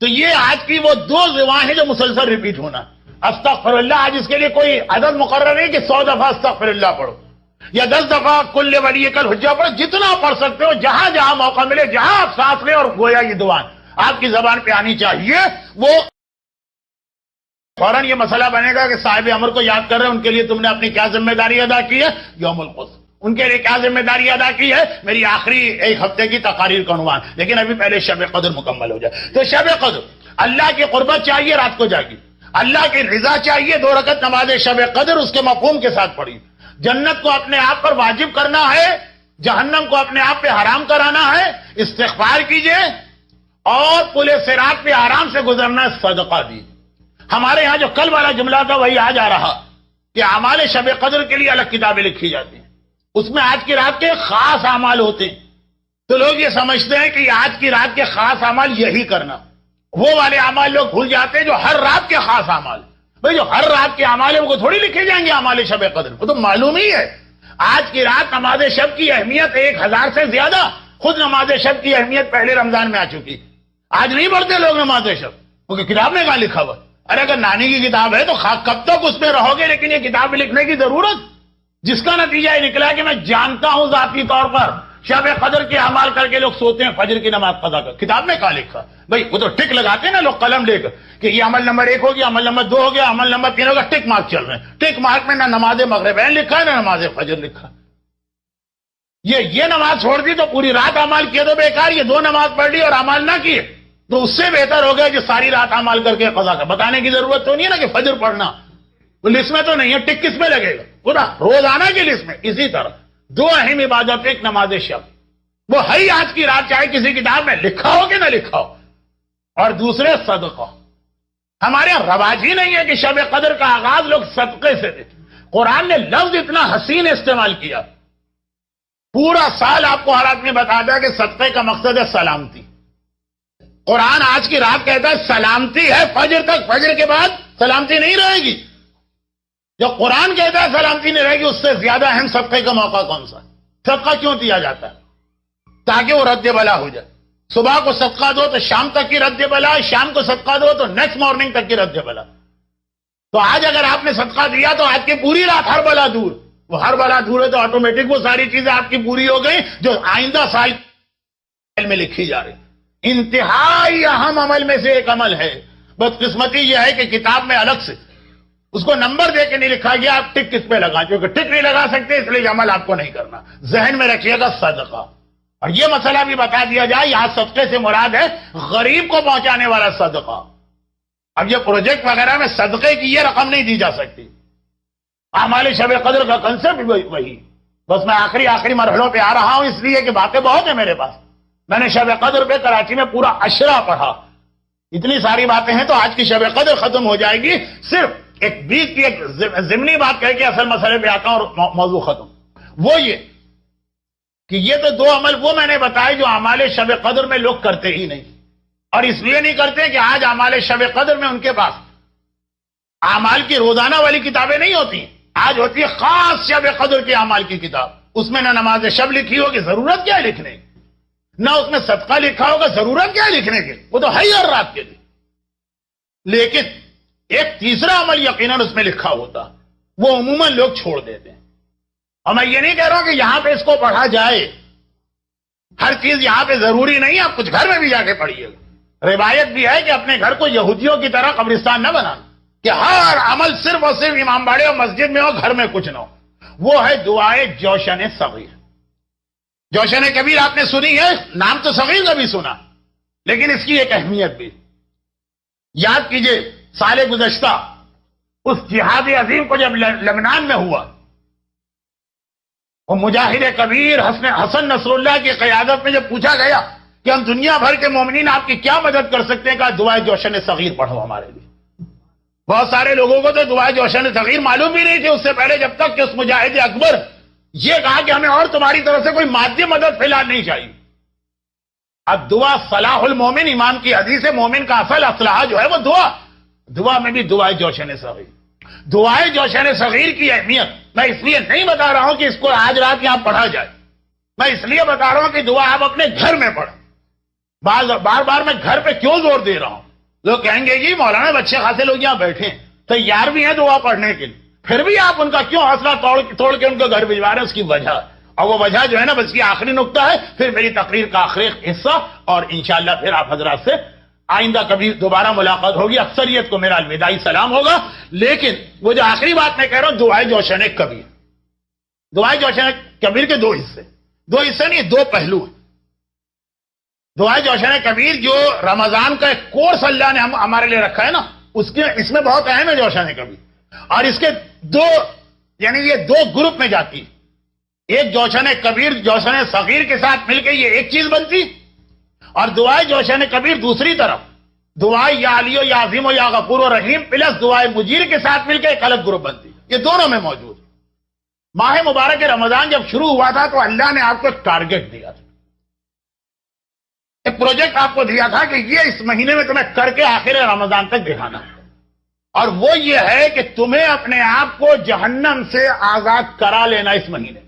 تو یہ آج کی وہ 2 دعائیں ہیں جو مسلسل ریپیٹ ہونا. استغفر اللہ، آج اس کے لیے کوئی عدد مقرر نہیں کہ 100 دفعہ استغفر اللہ پڑھو یا 10 دفعہ کل ولیک الحجہ پڑھو. جتنا پڑھ سکتے ہو، جہاں جہاں موقع ملے، جہاں آپ سانس لیں، اور گویا یہ دعائیں آپ کی زبان پہ آنی چاہیے. وہ فوراً یہ مسئلہ بنے گا کہ صاحب امر کو یاد کر رہے ہیں، ان کے لیے تم نے اپنی کیا ذمہ داری ادا کی ہے؟ یوم القدس. ان کے لیے کیا ذمہ داری ادا کی ہے؟ میری آخری 1 ہفتے کی تقاریر کا عنوان. لیکن ابھی پہلے شب قدر مکمل ہو جائے. تو شب قدر اللہ کی قربت چاہیے، رات کو جاگی. اللہ کی رضا چاہیے، 2 رکعت نماز شب قدر اس کے مفہوم کے ساتھ پڑھی. جنت کو اپنے آپ پر واجب کرنا ہے، جہنم کو اپنے آپ پہ حرام کرانا ہے. استغفار کیجئے اور پل صراط پہ آرام سے گزرنا ہے. صدقہ دیجیے. ہمارے ہاں جو کل والا جملہ تھا وہی آج آ رہا کہ اعمال شب قدر کے لیے الگ کتابیں لکھی جاتی ہیں، اس میں آج کی رات کے خاص اعمال ہوتے ہیں. تو لوگ یہ سمجھتے ہیں کہ آج کی رات کے خاص اعمال یہی کرنا. وہ والے اعمال لوگ بھول جاتے ہیں جو ہر رات کے خاص اعمال. بھئی جو ہر رات کے اعمال ہیں وہ تھوڑی لکھے جائیں گے اعمال شب قدر. وہ تو معلوم ہی ہے. آج کی رات نماز شب کی اہمیت 1000 سے زیادہ. خود نماز شب کی اہمیت پہلے رمضان میں آ چکی. آج نہیں پڑھتے لوگ نماز شب، کیونکہ کتاب میں کہاں لکھا ہوا. ارے اگر نانی کی کتاب ہے تو کب تک اس میں رہو گے؟ لیکن یہ کتاب لکھنے کی ضرورت، جس کا نتیجہ یہ نکلا کہ میں جانتا ہوں ذاتی طور پر شب قدر کے اعمال کر کے لوگ سوتے ہیں فجر کی نماز قضا کر. کتاب میں کہاں لکھا؟ بھائی وہ تو ٹک لگاتے ہیں نا لوگ قلم لے کر کہ یہ عمل نمبر 1 ہو گیا، عمل نمبر 2 ہو گیا، عمل نمبر 3 ہو گیا، ٹک مارک چل رہے ہیں. ٹک مارک میں نہ نماز مغربین لکھا ہے نہ نماز فجر لکھا. یہ نماز چھوڑ دی تو پوری رات اعمال کیے تو بیکار. یہ 2 نماز پڑھ لی اور اعمال نہ کیے تو اس سے بہتر ہو گیا جو ساری رات اعمال کر کے قضا کر. بتانے کی ضرورت تو نہیں ہے نا کہ فجر پڑھنا، وہ لسٹ میں تو نہیں ہے. ٹک کس میں لگے گا؟ پورا روزانہ کی لسٹ میں. اسی طرح 2 اہم عبادت، ایک نماز شب، وہ ہے ہی آج کی رات، چاہے کسی کتاب میں لکھا ہو کہ نہ لکھا ہو. اور دوسرے صدقہ. ہمارے یہاں رواج ہی نہیں ہے کہ شب قدر کا آغاز لوگ صدقے سے دے. قرآن نے لفظ اتنا حسین استعمال کیا. پورا سال آپ کو ہر آدمی بتاتا ہے کہ صدقے کا مقصد ہے سلامتی. قرآن آج کی رات کہتا ہے سلامتی ہے فجر تک، فجر کے بعد سلامتی نہیں رہے گی. جو قرآن کہتا ہے سلامتی نہیں رہے گی، اس سے زیادہ اہم صدقے کا موقع کون سا؟ صدقہ کیوں دیا جاتا ہے؟ تاکہ وہ رد بلا ہو جائے. صبح کو صدقہ دو تو شام تک کی رد بلا، شام کو صدقہ دو تو نیکسٹ مارننگ تک کی رد بلا. تو آج اگر آپ نے صدقہ دیا تو آج کی پوری رات ہر بلا دور. وہ ہر بلا دور ہے تو آٹومیٹک وہ ساری چیزیں آپ کی پوری ہو گئی جو آئندہ سال میں لکھی جا رہی. انتہائی اہم عمل میں سے ایک عمل ہے. بدقسمتی یہ ہے کہ کتاب میں الگ سے اس کو نمبر دے کے نہیں لکھا گیا آپ ٹک کس پہ لگا، کیونکہ ٹک نہیں لگا سکتے اس لیے عمل آپ کو نہیں کرنا. ذہن میں رکھیے گا صدقہ. اور یہ مسئلہ بھی بتا دیا جائے، یہاں صدقے سے مراد ہے غریب کو پہنچانے والا صدقہ. اب یہ پروجیکٹ وغیرہ میں صدقے کی یہ رقم نہیں دی جا سکتی. اعمال شب قدر کا کنسپٹ وہی. بس میں آخری مرحلوں پہ آ رہا ہوں اس لیے کہ باتیں بہت ہیں میرے پاس. میں نے شب قدر پہ کراچی میں پورا عشرہ پڑھا. اتنی ساری باتیں ہیں تو آج کی شب قدر ختم ہو جائے گی. صرف ایک بیچ کی ایک ضمنی بات کہہ کے اصل مسئلے پہ آتا ہوں اور موضوع ختم. وہ یہ کہ یہ تو دو عمل وہ میں نے بتائے جو اعمال شب قدر میں لوگ کرتے ہی نہیں. اور اس لیے نہیں کرتے کہ آج اعمال شب قدر میں ان کے پاس اعمال کی روزانہ والی کتابیں نہیں ہوتی. آج ہوتی ہے خاص شب قدر کے اعمال کی کتاب. اس میں نہ نماز شب لکھی ہوگی، ضرورت کیا ہے لکھنے کی، نہ اس میں صدقہ لکھا ہوگا، ضرورت کیا ہے لکھنے کی، وہ تو ہے ہی ہر رات کے لیے. لیکن ایک تیسرا عمل یقیناً اس میں لکھا ہوتا، وہ عموماً لوگ چھوڑ دیتے ہیں. اور میں یہ نہیں کہہ رہا ہوں کہ یہاں پہ اس کو پڑھا جائے، ہر چیز یہاں پہ ضروری نہیں. آپ کچھ گھر میں بھی جا کے پڑھیے گا. روایت بھی ہے کہ اپنے گھر کو یہودیوں کی طرح قبرستان نہ بنانا کہ ہر عمل صرف اور صرف امام باڑے اور مسجد میں ہو، گھر میں کچھ نہ ہو. وہ ہے دعائے جوشن صغیر. جوشن کبیر آپ نے سنی ہے، نام تو صغیر کا بھی سنا، لیکن اس کی ایک اہمیت بھی. یاد کیجئے سال گزشتہ اس جہاد عظیم کو جب لبنان میں ہوا، وہ مجاہد کبیر حسن نصر اللہ کی قیادت میں جب پوچھا گیا کہ ہم دنیا بھر کے مومنین آپ کی کیا مدد کر سکتے ہیں، کہا دعائے جوشن صغیر پڑھو ہمارے لیے. بہت سارے لوگوں کو تو دعائے جوشن صغیر معلوم بھی نہیں تھی اس سے پہلے، جب تک کہ اس مجاہد اکبر یہ کہا کہ ہمیں اور تمہاری طرف سے کوئی مادی مدد فی الحال نہیں چاہیے. اب دعا صلاح المومن، امام کی حدیث ہے، مومن کا اصل اصلاح جو ہے وہ دعا میں بھی دعائے جوشن صغیر. دعائے جوشن صغیر کی اہمیت میں اس لیے نہیں بتا رہا ہوں کہ اس کو آج رات یہاں پڑھا جائے. میں اس لیے بتا رہا ہوں کہ دعا آپ اپنے گھر میں پڑھیں. بار بار میں گھر پہ کیوں زور دے رہا ہوں؟ لوگ کہیں گے جی مولانا بچے خاصے لوگ یہاں بیٹھے ہیں، تیار بھی ہیں دعا پڑھنے کے لیے، پھر بھی آپ ان کا کیوں حوصلہ توڑ کے ان کو گھر بھجوا رہے ہیں؟ اس کی وجہ، اور وہ وجہ جو ہے نا، بس یہ آخری نقطہ ہے، پھر میری تقریر کا آخری حصہ، اور انشاءاللہ پھر آپ حضرات سے آئندہ کبھی دوبارہ ملاقات ہوگی. اکثریت کو میرا الوداعی سلام ہوگا. لیکن وہ جو آخری بات میں کہہ رہا ہوں، دعائے جوشن کبیر. دعائے جوشن کبیر کے دو حصے نہیں، دو پہلو ہیں. دعائے جوشن کبیر جو رمضان کا ایک کورس اللہ نے ہمارے لیے رکھا ہے نا، اس میں بہت اہم ہے جوشن کبیر. اور اس کے دو، یعنی یہ دو گروپ میں جاتی ہے. ایک جوشن کبیر جوشن صغیر کے ساتھ مل کے یہ ایک چیز بنتی، اور دعائے جوشن کبیر دوسری طرف دعائے یا علی و یا عظیم و یا غفور و رحیم پلس دعائے مجیر کے ساتھ مل کے ایک الگ گروپ بنتی. یہ دونوں میں موجود. ماہ مبارک رمضان جب شروع ہوا تھا تو اللہ نے آپ کو ایک ٹارگٹ دیا تھا، ایک پروجیکٹ آپ کو دیا تھا کہ یہ اس مہینے میں تمہیں کر کے آخر رمضان تک دکھانا ہے. اور وہ یہ ہے کہ تمہیں اپنے آپ کو جہنم سے آزاد کرا لینا اس مہینے.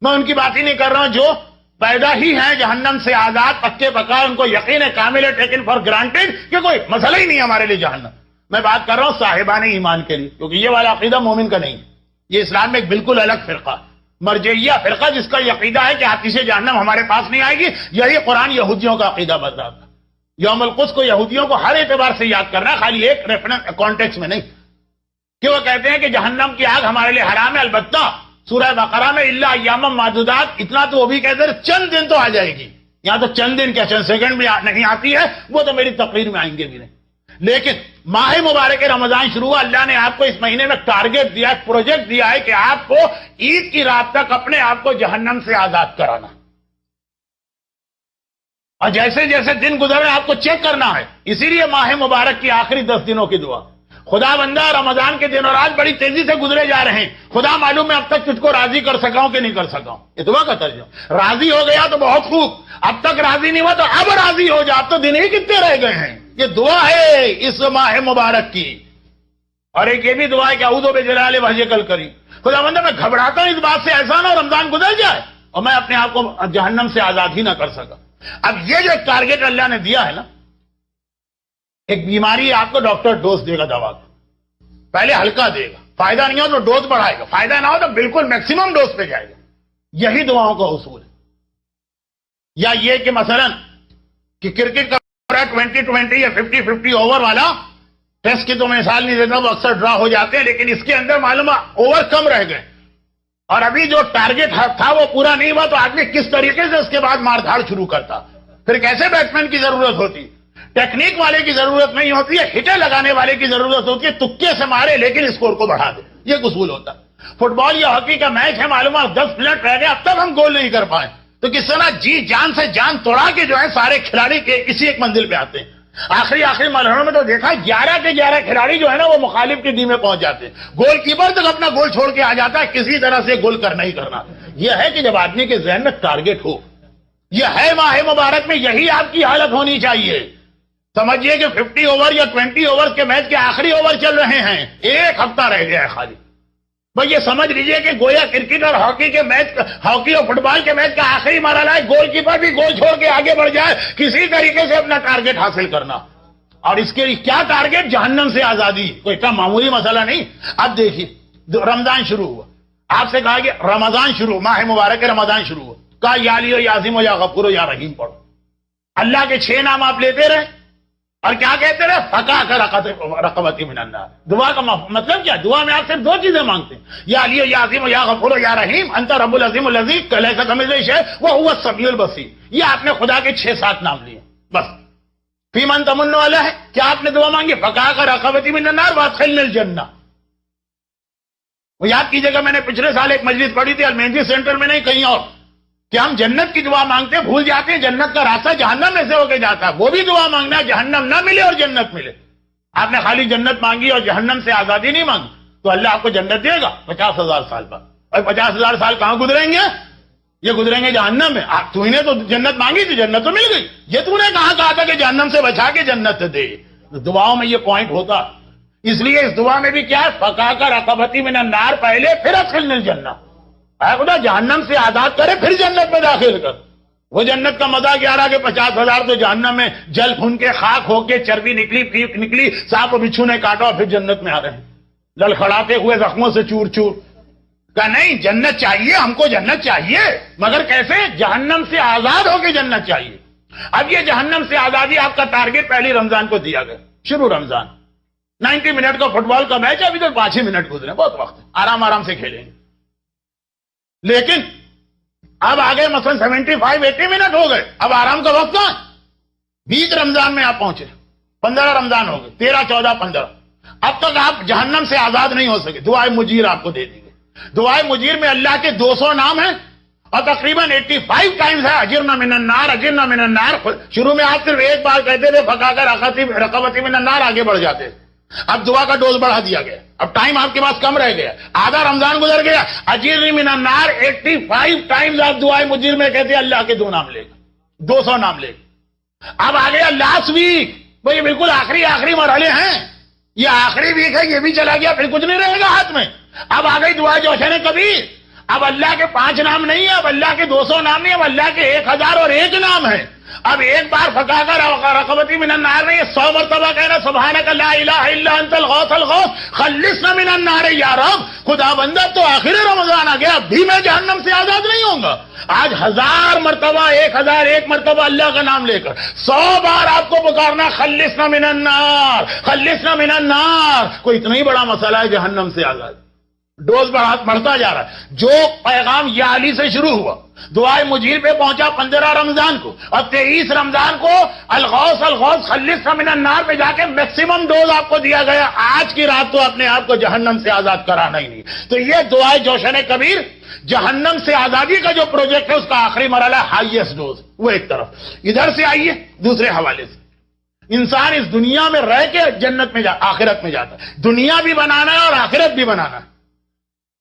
میں ان کی بات ہی نہیں کر رہا ہوں جو پیدا ہی ہیں جہنم سے آزاد، پکے پکا، ان کو یقین ہے کامل ہے، ٹیکن فار گرانٹیڈ کہ کوئی مسئلہ ہی نہیں ہمارے لیے جہنم. میں بات کر رہا ہوں صاحبان ایمان کے لیے، کیونکہ یہ والا عقیدہ مومن کا نہیں ہے. یہ اسلام میں ایک بالکل الگ فرقہ، مرجعیہ فرقہ، جس کا یہ عقیدہ ہے کہ آتش جہنم ہمارے پاس نہیں آئے گی. یہی قرآن یہودیوں کا عقیدہ بتاتا. یوم القدس کو یہودیوں کو ہر اعتبار سے یاد کرنا ہے، خالی ایک ریفرنس کانٹیکس میں نہیں، کہ وہ کہتے ہیں کہ جہنم کی آگ ہمارے لیے حرام ہے. البتہ سورہ بقرہ میں الا ایام معدودات، اتنا تو وہ بھی کہتے ہیں چند دن تو آ جائے گی. یہاں تو چند دن کیا چند سیکنڈ بھی نہیں آتی ہے، وہ تو میری تقریر میں آئیں گے بھی نہیں. لیکن ماہ مبارک رمضان شروع ہوا، اللہ نے آپ کو اس مہینے میں ٹارگٹ دیا، ایک پروجیکٹ دیا ہے کہ آپ کو عید کی رات تک اپنے آپ کو جہنم سے آزاد کرانا. اور جیسے جیسے دن گزرے آپ کو چیک کرنا ہے. اسی لیے ماہ مبارک کی آخری 10 دنوں کی دعا، خدا بندہ رمضان کے دن اور رات بڑی تیزی سے گزرے جا رہے ہیں، خدا معلوم میں اب تک تجھ کو راضی کر سکا ہوں کہ نہیں کر سکا ہوں. یہ دعا کا ترجمہ. راضی ہو گیا تو بہت خوب، اب تک راضی نہیں ہوا تو اب راضی ہو جا. اب تو دن ہی کتنے رہ گئے ہیں. یہ دعا ہے اس ماہ مبارک کی. اور ایک یہ بھی دعا ہے کہ اعوذ بجلال وجہک الکریم، خدا بندہ میں گھبراتا ہوں اس بات سے ایسا نہ رمضان گزر جائے اور میں اپنے آپ کو جہنم سے آزاد ہی نہ کر سکا. اب یہ جو ٹارگٹ اللہ نے دیا ہے نا، ایک بیماری آپ کو ڈاکٹر ڈوز دے گا دوا کا، پہلے ہلکا دے گا، فائدہ نہیں ہو تو ڈوز بڑھائے گا، فائدہ نہ ہو تو بالکل میکسیمم ڈوز پہ جائے گا. یہی دعاؤں کا اصول ہے. یا یہ کہ مثلا کہ کرکٹ کا 20-20 یا 50-50 اوور والا، ٹیسٹ کی تو مثال نہیں دیتا، وہ اکثر ڈرا ہو جاتے ہیں، لیکن اس کے اندر معلوم اوور کم رہ گئے اور ابھی جو ٹارگٹ تھا وہ پورا نہیں ہوا تو آدمی کس طریقے سے اس کے بعد مار دھاڑ شروع کرتا؟ پھر کیسے بیٹسمین کی ضرورت ہوتی؟ ٹیکنیک والے کی ضرورت نہیں ہوتی ہے، ہٹے لگانے والے کی ضرورت ہوتی ہے، تکے سے مارے لیکن اسکور کو بڑھا دے، یہ اصول ہوتا ہے۔ فٹ بال یا ہاکی کا میچ ہے، معلوم ہے 10 منٹ رہ گئے اب تک ہم گول نہیں کر پائے، تو کس طرح جی جان سے جان توڑا کے جو ہے سارے کھلاڑی کے کسی ایک منزل پہ آتے ہیں۔ آخری مرحلوں میں تو دیکھا 11 کے 11 کھلاڑی جو ہے نا وہ مخالف کی ٹیم میں پہنچ جاتے ہیں، گول کیپر تک اپنا گول چھوڑ کے آ جاتا ہے، کسی طرح سے گول کرنا ہی کرنا۔ یہ ہے کہ جب آدمی کے ذہن میں ٹارگٹ ہو، یہ ہے ماہ مبارک میں یہی آپ کی حالت ہونی چاہیے۔ سمجھیے کہ 50 اوور یا 20 اوور کے میچ کے آخری اوور چل رہے ہیں، ایک ہفتہ رہ گیا ہے خالی، بھائی یہ سمجھ لیجئے کہ گویا کرکٹ اور ہاکی کے میچ، ہاکی اور فٹ بال کے میچ کا آخری مرحلہ ہے، گول کیپر بھی گول چھوڑ کے آگے بڑھ جائے، کسی طریقے سے اپنا ٹارگٹ حاصل کرنا۔ اور اس کے لیے کیا ٹارگٹ؟ جہنم سے آزادی، کوئی اتنا معمولی مسئلہ نہیں۔ اب دیکھیے رمضان شروع ہوا، آپ سے کہا کہ رمضان شروع، ماہ مبارک رمضان شروع ہوا، کہا یا علی ہو یا عظیم ہو یا غفور ہو یا رحیم پڑھو، اللہ کے 6 نام آپ لیتے رہے اور کیا کہتے رہے؟ فقا کر رقبتی من النار۔ دعا کا مطلب کیا؟ دعا میں آپ صرف 2 چیزیں مانگتے ہیں، یا علی ہو یا عظیم ہو یا غفور ہو یا رحیم، انت رب العظیم الذی لیس کمثلہ شیء وہو السمیع البصیر۔ یہ آپ نے خدا کے 6-7 نام لیے بس۔ فی من تمن والا ہے، کیا آپ نے دعا مانگی؟ فقا کر رقبتی من النار وادخلنی الجنہ۔ وہ یاد کیجیے گا، میں نے پچھلے سال ایک مجلس پڑھی تھی المہندی سینٹر میں، نہیں کہیں اور، کہ ہم جنت کی دعا مانگتے ہیں، بھول جاتے ہیں جنت کا راستہ جہنم میں سے ہو کے جاتا ہے۔ وہ بھی دعا مانگنا ہے جہنم نہ ملے اور جنت ملے۔ آپ نے خالی جنت مانگی اور جہنم سے آزادی نہیں مانگی تو اللہ آپ کو جنت دے گا 50,000 سال بعد، اور 50,000 سال کہاں گزریں گے؟ یہ گزریں گے جہنم میں۔ تو نے تو جنت مانگی تھی، جنت تو مل گئی، یہ تو نے کہا تھا کہ جہنم سے بچا کے جنت دے۔ دعاؤں میں یہ پوائنٹ ہوتا، اس لیے اس دعا میں بھی کیا ہے؟ فقا کر رقبتی من النار پہلے، پھر ادخلنی الجنہ، اے خدا جہنم سے آزاد کرے پھر جنت میں داخل کر۔ وہ جنت کا مزہ کیا رہا کہ 50,000 تو جہنم میں جل بھن کے خاک ہو کے چربی نکلی، پیپ نکلی، سانپ و بچھو نے کاٹا اور پھر جنت میں آ رہے ہیں لڑکھڑاتے ہوئے زخموں سے چور چور۔ کہا نہیں جنت چاہیے ہم کو، جنت چاہیے، مگر کیسے؟ جہنم سے آزاد ہو کے جنت چاہیے۔ اب یہ جہنم سے آزادی آپ کا ٹارگٹ پہلی رمضان کو دیا گیا، شروع رمضان 90 منٹ کا فٹ بال کا میچ ہے، ابھی تک 5 ہی منٹ گزرے، بہت وقت ہے، آرام سے کھیلیں گے۔ لیکن اب آگے مثلا 75-80 منٹ ہو گئے، اب آرام کا وقت کہاں؟ 20 رمضان میں آپ پہنچے، 15 رمضان ہو گئے، 13, 14, 15، اب تک آپ جہنم سے آزاد نہیں ہو سکے۔ دعائے مجیر آپ کو دے دی گئی۔ دعائے مجیر میں اللہ کے 200 نام ہیں اور تقریباً 85 ٹائمز ہے اجرنا من النار، اجرنا من النار۔ شروع میں آپ صرف ایک بار کہتے تھے فقا کر رقبتی من النار، آگے بڑھ جاتے، اب دعا کا ڈوز بڑھا دیا گیا، اب ٹائم آپ کے پاس کم رہ گیا، آدھا رمضان گزر گیا، اجرنی من النار 85 ٹائمز آپ دعائے مجیر میں کہتے ہیں اللہ کے 2 نام لے گا، 200 نام لے گا۔ اب آ گیا لاسٹ ویک، وہ یہ بالکل آخری مرحلے ہیں، یہ آخری ویک ہے، یہ بھی چلا گیا، پھر کچھ نہیں رہے گا ہاتھ میں۔ اب آ گئی دعا جوشن کبیر، اب اللہ کے 5 نام نہیں ہے، اب اللہ کے 200 نام نہیں، اب اللہ کے 1001 نام ہے۔ اب ایک بار فقا کر رقبتی من النار نہیں، 100 مرتبہ کہنا سبحانک لا الہ الا انت الغوث الغوث خلصنا من النار یا رب۔ خدا بندہ تو آخر رمضان آ گیا، اب بھی میں جہنم سے آزاد نہیں ہوں گا۔ آج 1000 مرتبہ، 1001 مرتبہ اللہ کا نام لے کر 100 بار آپ کو پکارنا خلصنا من النار، خلصنا من النار۔ کوئی اتنا ہی بڑا مسئلہ ہے جہنم سے آزاد؟ ڈوز بڑھتا جا رہا ہے۔ جو پیغام یا علی سے شروع ہوا، دعائے مجیر پہ پہنچا 15 رمضان کو، اور 23 رمضان کو الغوث الغوث خلصنا من النار پہ جا کے میکسیمم ڈوز آپ کو دیا گیا۔ آج کی رات تو اپنے آپ کو جہنم سے آزاد کرانا ہی نہیں۔ تو یہ دعائے جوشن کبیر جہنم سے آزادی کا جو پروجیکٹ ہے اس کا آخری مرحلہ ہائیسٹ ڈوز، وہ ایک طرف۔ ادھر سے آئیے دوسرے حوالے سے، انسان اس دنیا میں رہ کے جنت میں آخرت میں جاتا ہے، دنیا بھی بنانا ہے اور آخرت بھی بنانا ہے۔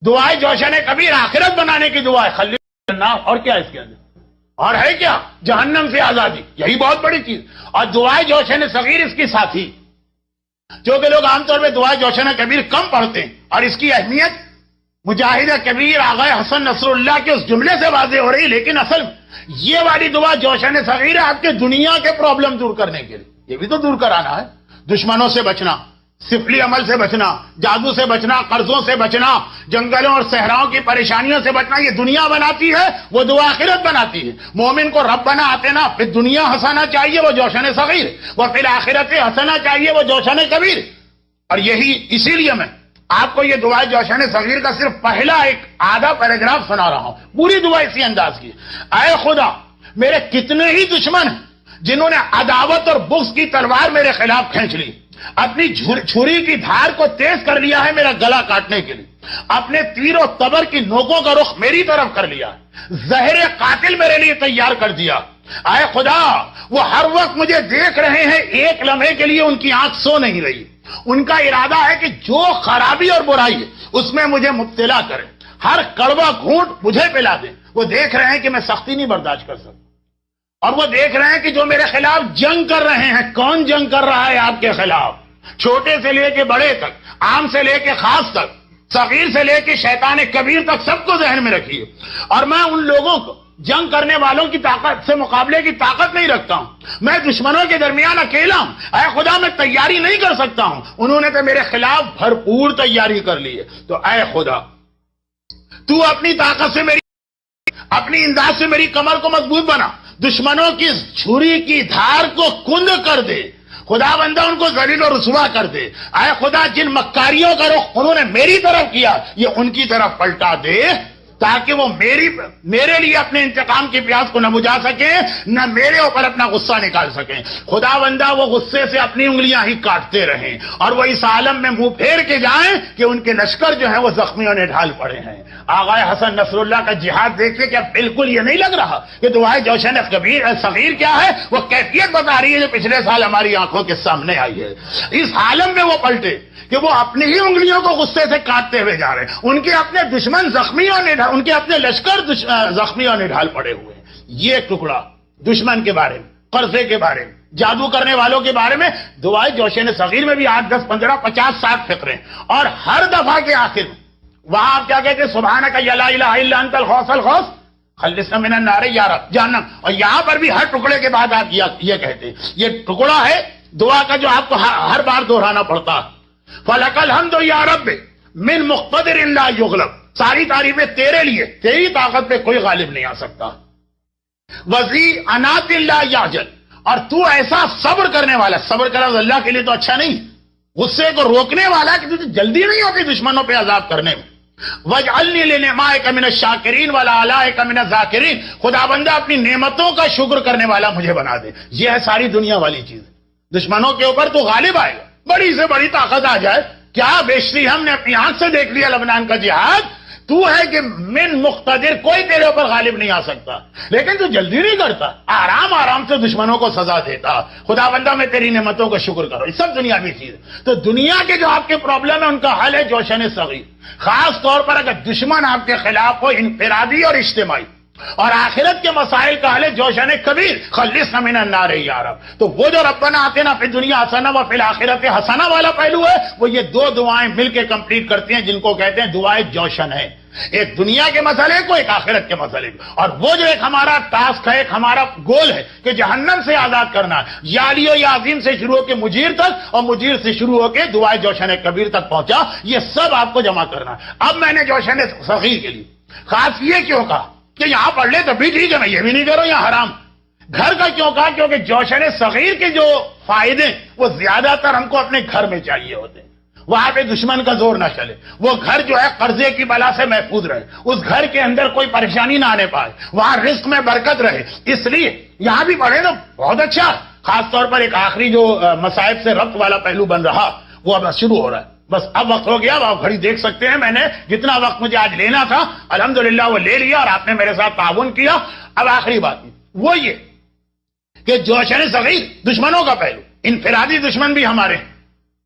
دعائے جوشن کبیر آخرت بنانے کی دعا ہے، خلصنا اور کیا اس کے اندر اور ہے کیا؟ جہنم سے آزادی، یہی بہت بڑی چیز۔ اور دعائے جوشن صغیر اس کی ساتھی، جو کہ لوگ عام طور پہ دعائے جوشن کبیر کم پڑھتے ہیں، اور اس کی اہمیت مجاہد کبیر آغا حسن نصر اللہ کے اس جملے سے واضح ہو رہی۔ لیکن اصل یہ والی دعا جوشن صغیر ہے آپ کے دنیا کے پرابلم دور کرنے کے لیے، یہ بھی تو دور کرانا ہے، دشمنوں سے بچنا، سفلی عمل سے بچنا، جادو سے بچنا، قرضوں سے بچنا، جنگلوں اور صحراؤں کی پریشانیوں سے بچنا۔ یہ دنیا بناتی ہے، وہ دعا آخرت بناتی ہے۔ مومن کو ربنا آتنا پھر دنیا ہنسانا چاہیے، وہ جوشن صغیر، وہ پھر آخرت ہنسانا چاہیے، وہ جوشن کبیر۔ اور یہی اسی لیے میں آپ کو یہ دعائے جوشن صغیر کا صرف پہلا ایک آدھا پیراگراف سنا رہا ہوں، پوری دعا اسی انداز کی. اے خدا، میرے کتنے ہی دشمن ہیں جنہوں نے عداوت اور بغض کی تلوار میرے خلاف کھینچ لی، اپنی چھری کی دھار کو تیز کر لیا ہے میرا گلا کاٹنے کے لیے، اپنے تیر و تبر کی نوکوں کا رخ میری طرف کر لیا، زہر قاتل میرے لیے تیار کر دیا. اے خدا، وہ ہر وقت مجھے دیکھ رہے ہیں، ایک لمحے کے لیے ان کی آنکھ سو نہیں رہی. ان کا ارادہ ہے کہ جو خرابی اور برائی ہے اس میں مجھے مبتلا کریں، ہر کڑوا گھونٹ مجھے پلا دیں. وہ دیکھ رہے ہیں کہ میں سختی نہیں برداشت کر سکتا، اور وہ دیکھ رہے ہیں کہ جو میرے خلاف جنگ کر رہے ہیں. کون جنگ کر رہا ہے آپ کے خلاف؟ چھوٹے سے لے کے بڑے تک، عام سے لے کے خاص تک، صغیر سے لے کے شیطان کبیر تک، سب کو ذہن میں رکھیے. اور میں ان لوگوں کو، جنگ کرنے والوں کی طاقت سے مقابلے کی طاقت نہیں رکھتا ہوں. میں دشمنوں کے درمیان اکیلا ہوں. اے خدا، میں تیاری نہیں کر سکتا ہوں، انہوں نے تو میرے خلاف بھرپور تیاری کر لی ہے. تو اے خدا، تو اپنی طاقت سے اپنی انداز سے میری کمر کو مضبوط بنا، دشمنوں کی چھری کی دھار کو کند کر دے. خدا بندہ ان کو ذلیل و رسوا کر دے. اے خدا، جن مکاریوں کا رخ انہوں نے میری طرف کیا، یہ ان کی طرف پلٹا دے، تاکہ وہ میرے لیے اپنے انتقام کی پیاس کو نہ بجھا سکیں، نہ میرے اوپر اپنا غصہ نکال سکیں. خدا بندہ وہ غصے سے اپنی انگلیاں ہی کاٹتے رہیں، اور وہ اس عالم میں منہ پھیر کے جائیں کہ ان کے لشکر جو ہیں وہ زخمیوں نے ڈھال پڑے ہیں. آغا حسن نصر اللہ کا جہاد دیکھیے، کیا بالکل یہ نہیں لگ رہا کہ دعائے جوشن صغیر کیا ہے؟ وہ کیفیت بتا رہی ہے جو پچھلے سال ہماری آنکھوں کے سامنے آئی ہے. اس عالم میں وہ پلٹے کہ وہ اپنی ہی انگلیوں کو غصے سے کاٹتے ہوئے جا رہے ہیں. ان کے اپنے دشمن زخمیوں نے، ان کے اپنے لشکر زخمیوں نے ڈھال پڑے ہوئے ہیں. یہ ٹکڑا دشمن کے بارے میں، قرضے کے بارے میں، جادو کرنے والوں کے بارے میں دعائے جوشن صغیر میں بھی 8 10 15 50 60 فقرے، اور ہر دفعہ کے آخر میں وہاں آپ کیا کہتے ہیں؟ سبحانک یا لا الہ الا انت الغوث الغوث خلصنا من النار یا رب جہنم. اور یہاں پر بھی ہر ٹکڑے کے بعد آپ یہ کہتے ہیں. یہ ٹکڑا ہے دعا کا جو آپ کو ہر بار دہرانا پڑتا ہے. فلک الحمد یا رب من مقتدر لا یغلب. ساری تعریفیں تیرے لیے، تیری طاقت پہ کوئی غالب نہیں آ سکتا. وزی انات لا یعجل، اور تو ایسا صبر کرنے والا، صبر کرنا اللہ کے لیے تو اچھا نہیں، غصے کو روکنے والا کہ تجھے جلدی نہیں ہوتی دشمنوں پہ عذاب کرنے میں. وَاجْعَلْنِي لِنِعْمَائِكَ مِنَ الشَّاكِرِينَ وَلَعَلَائِكَ مِنَ الذَّاكِرِينَ. خدا بندہ اپنی نعمتوں کا شکر کرنے والا مجھے بنا دے. یہ ہے ساری دنیا والی چیز. دشمنوں کے اوپر تو غالب آئے گا، بڑی سے بڑی طاقت آ جائے. کیا بیشتری ہم نے اپنی آنکھ سے دیکھ لیا لبنان کا جہاد. تو ہے کہ من مقتدر، کوئی تیرے اوپر غالب نہیں آ سکتا، لیکن تو جلدی نہیں کرتا، آرام آرام سے دشمنوں کو سزا دیتا. خدا بندہ میں تیری نعمتوں کا شکر کرو. یہ سب دنیاوی چیز. تو دنیا کے جو آپ کے پرابلم ہے ان کا حل ہے جوشن صغیر. خاص طور پر اگر دشمن آپ کے خلاف ہو، انفرادی اور اجتماعی. اور آخرت کے مسائل کا حل ہے جوشن کبیر، خلصنا من النار یا رب. تو وہ جو ربنا آتنا فی الدنیا حسنہ وفی الآخرۃ حسنہ والا پہلو ہے، وہ یہ دو دعائیں مل کے کمپلیٹ کرتی ہیں، جن کو کہتے ہیں دعائے جوشن ہے. ایک دنیا کے مسئلے کو، ایک آخرت کے مسئلے کو. اور وہ جو ایک ہمارا ٹاسک ہے، ایک ہمارا گول ہے کہ جہنم سے آزاد کرنا ہے. یا علی و یا عظیم سے شروع ہو کے مجیر تک، اور مجیر سے شروع ہو کے دعائے جوشن کبیر تک پہنچا. یہ سب آپ کو جمع کرنا ہے. اب میں نے جوشن صغیر کے لیے خاص یہ کیوں کہا کہ یہاں پڑھ لے تو بھی ٹھیک ہے، میں یہ بھی نہیں کروں یہاں حرام. گھر کا کیوں کہا؟ کیونکہ جوشن صغیر کے جو فائدے وہ زیادہ تر ہم کو اپنے گھر میں چاہیے ہوتے ہیں. وہاں پہ دشمن کا زور نہ چلے، وہ گھر جو ہے قرضے کی بلا سے محفوظ رہے، اس گھر کے اندر کوئی پریشانی نہ آنے پائے، وہاں رزق میں برکت رہے. اس لیے یہاں بھی پڑھے نا، بہت اچھا. خاص طور پر ایک آخری جو مصائب سے ربط والا پہلو بن رہا وہ اب شروع ہو رہا ہے. بس اب وقت ہو گیا. آپ گھڑی دیکھ سکتے ہیں، میں نے جتنا وقت مجھے آج لینا تھا الحمدللہ وہ لے لیا، اور آپ نے میرے ساتھ تعاون کیا. اب آخری بات وہ یہ کہ جوشن صغیر دشمنوں کا پہلو، انفرادی دشمن بھی ہمارے ہیں.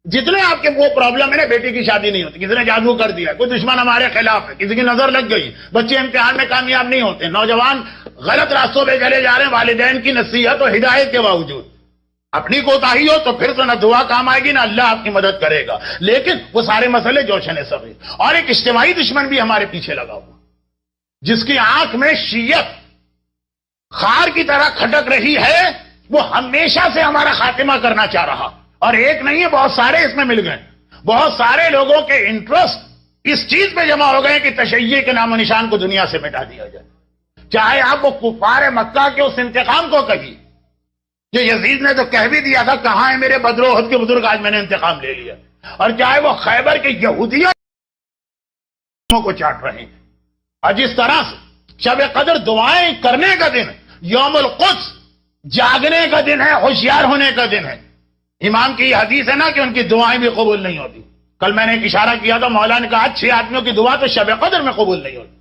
جتنے آپ کے وہ پرابلم ہے نا، بیٹی کی شادی نہیں ہوتی، کسی نے جادو کر دیا، کوئی دشمن ہمارے خلاف ہے، کسی کی نظر لگ گئی، بچے امتحان میں کامیاب نہیں ہوتے، نوجوان غلط راستوں پہ چلے جا رہے ہیں والدین کی نصیحت اور ہدایت کے باوجود. اپنی کوتاہی ہو تو پھر تو نہ دعا کام آئے گی نہ اللہ آپ کی مدد کرے گا. لیکن وہ سارے مسئلے جوشن صغیر. اور ایک اجتماعی دشمن بھی ہمارے پیچھے لگا ہوا، جس کی آنکھ میں شیعت خار کی طرح کھٹک رہی ہے. وہ ہمیشہ سے ہمارا خاتمہ کرنا چاہ رہا، اور ایک نہیں ہے، بہت سارے اس میں مل گئے. بہت سارے لوگوں کے انٹرسٹ اس چیز پہ جمع ہو گئے کہ تشیع کے نام و نشان کو دنیا سے مٹا دیا جائے. چاہے آپ وہ کفار مکہ کے اس انتقام کو کہیے جو یزید نے تو کہہ بھی دیا تھا، کہاں ہے میرے بدر و احد کے بزرگ، آج میں نے انتقام لے لیا. اور چاہے وہ خیبر کے یہودیوں کو چاٹ رہے ہیں. اور جس طرح سے شب قدر دعائیں کرنے کا دن، یوم القدس جاگنے کا دن ہے، ہوشیار ہونے کا دن ہے. امام کی یہ حدیث ہے نا کہ ان کی دعائیں بھی قبول نہیں ہوتی. کل میں نے ایک اشارہ کیا تھا، مولا نے کہا 6 آدمیوں کی دعا تو شب قدر میں قبول نہیں ہوتی.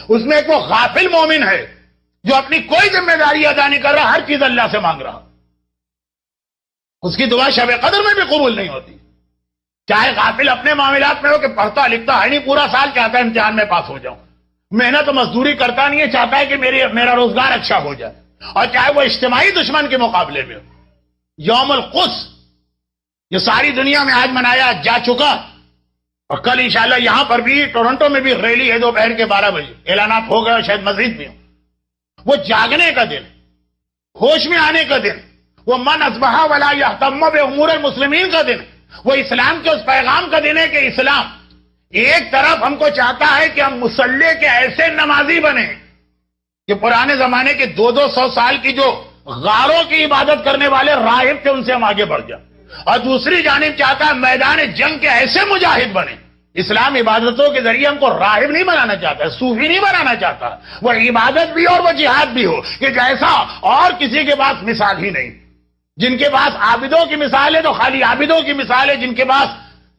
اس میں ایک وہ غافل مومن ہے جو اپنی کوئی ذمہ داری ادا نہیں کر رہا، ہر چیز اللہ سے مانگ رہا، اس کی دعا شب قدر میں بھی قبول نہیں ہوتی. چاہے غافل اپنے معاملات میں ہو کہ پڑھتا لکھتا ہے نہیں، پورا سال چاہتا ہے امتحان میں پاس ہو جاؤں، محنت و مزدوری کرتا نہیں ہے، چاہتا ہے کہ میرا روزگار اچھا ہو جائے. اور چاہے وہ اجتماعی دشمن کے مقابلے میں ہو. یوم القدس یہ ساری دنیا میں آج منایا جا چکا، اور کل انشاءاللہ یہاں پر بھی ٹورنٹو میں بھی ریلی ہے دوپہر کے 12 بجے، اعلانات ہو گئے، شاید مزید بھی ہو. وہ جاگنے کا دن، ہوش میں آنے کا دن، وہ من اصبح ولا یہتم بامور المسلمین کا دن، وہ اسلام کے اس پیغام کا دن ہے کہ اسلام ایک طرف ہم کو چاہتا ہے کہ ہم مصلی کے ایسے نمازی بنیں کہ پرانے زمانے کے 200 سال کی جو غاروں کی عبادت کرنے والے راہب تھے ان سے ہم آگے بڑھ جائیں، اور دوسری جانب چاہتا ہے میدان جنگ کے ایسے مجاہد بنیں. اسلام عبادتوں کے ذریعے ہم کو راہب نہیں بنانا چاہتا، صوفی نہیں بنانا چاہتا. وہ عبادت بھی اور وہ جہاد بھی ہو کہ جیسا اور کسی کے پاس مثال ہی نہیں. جن کے پاس عابدوں کی مثال ہے تو خالی عابدوں کی مثال ہے، جن کے پاس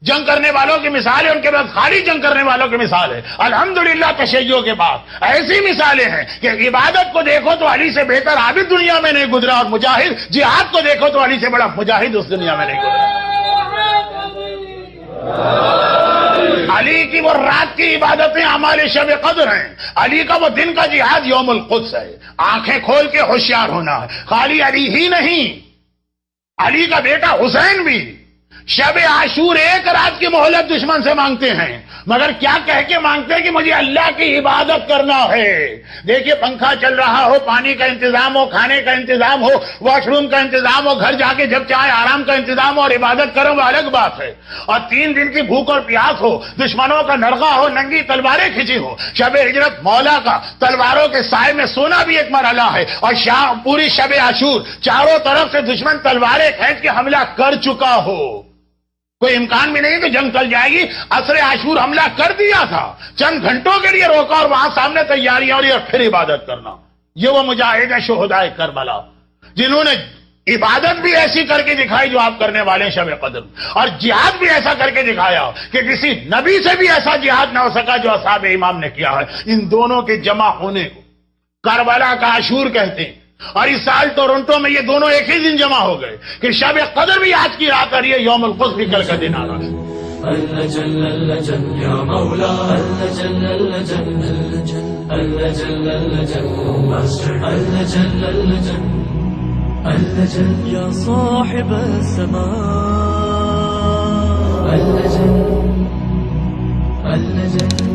جنگ کرنے والوں کی مثال ہے ان کے پاس خالی جنگ کرنے والوں کی مثال ہے. الحمدللہ تشیع کے بعد ایسی مثالیں ہیں کہ عبادت کو دیکھو تو علی سے بہتر عابد دنیا میں نہیں گزرا، اور مجاہد جہاد کو دیکھو تو علی سے بڑا مجاہد اس دنیا میں نہیں گزرا. علی کی وہ رات کی عبادتیں اعمال شب قدر ہیں، علی کا وہ دن کا جہاد یوم القدس ہے. آنکھیں کھول کے ہوشیار ہونا ہے. خالی علی ہی نہیں، علی کا بیٹا حسین بھی شب عاشور ایک رات کی مہلت دشمن سے مانگتے ہیں، مگر کیا کہہ کے مانگتے ہیں کہ مجھے اللہ کی عبادت کرنا ہے. دیکھیے پنکھا چل رہا ہو، پانی کا انتظام ہو، کھانے کا انتظام ہو، واش روم کا انتظام ہو، گھر جا کے جب چاہے آرام کا انتظام ہو اور عبادت کرو وہ الگ بات ہے. اور 3 دن کی بھوک اور پیاس ہو، دشمنوں کا نرغہ ہو، ننگی تلواریں کھینچی ہو، شب ہجرت مولا کا تلواروں کے سائے میں سونا بھی ایک مرحلہ ہے. اور پوری شب عاشور چاروں طرف سے دشمن تلواریں کھینچ کے حملہ کر چکا ہو، کوئی امکان بھی نہیں کہ جنگ چل جائے گی. عصر عاشور حملہ کر دیا تھا، چند گھنٹوں کے لیے روکا اور وہاں سامنے تیاریاں اور پھر عبادت کرنا. یہ وہ مجاہد ہیں شہدائے کربلا جنہوں نے عبادت بھی ایسی کر کے دکھائی جو آپ کرنے والے ہیں شب قدر، اور جہاد بھی ایسا کر کے دکھایا کہ کسی نبی سے بھی ایسا جہاد نہ ہو سکا جو اصحاب امام نے کیا ہے. ان دونوں کے جمع ہونے کو کربلا کا عاشور کہتے ہیں. اور اس سال ٹورنٹو میں یہ دونوں ایک ہی دن جمع ہو گئے کہ شب قدر بھی آج کی رات آ رہی ہے، یوم القدس بھی کل کا دن آ رہا ہے. اللہ جل اللہ جل یا مولا، اللہ جل اللہ جل اللہ جل، اللہ جل اللہ جل ماسٹر، اللہ جل اللہ جل، اللہ جل یا صاحب السماء، اللہ جل، اللہ جل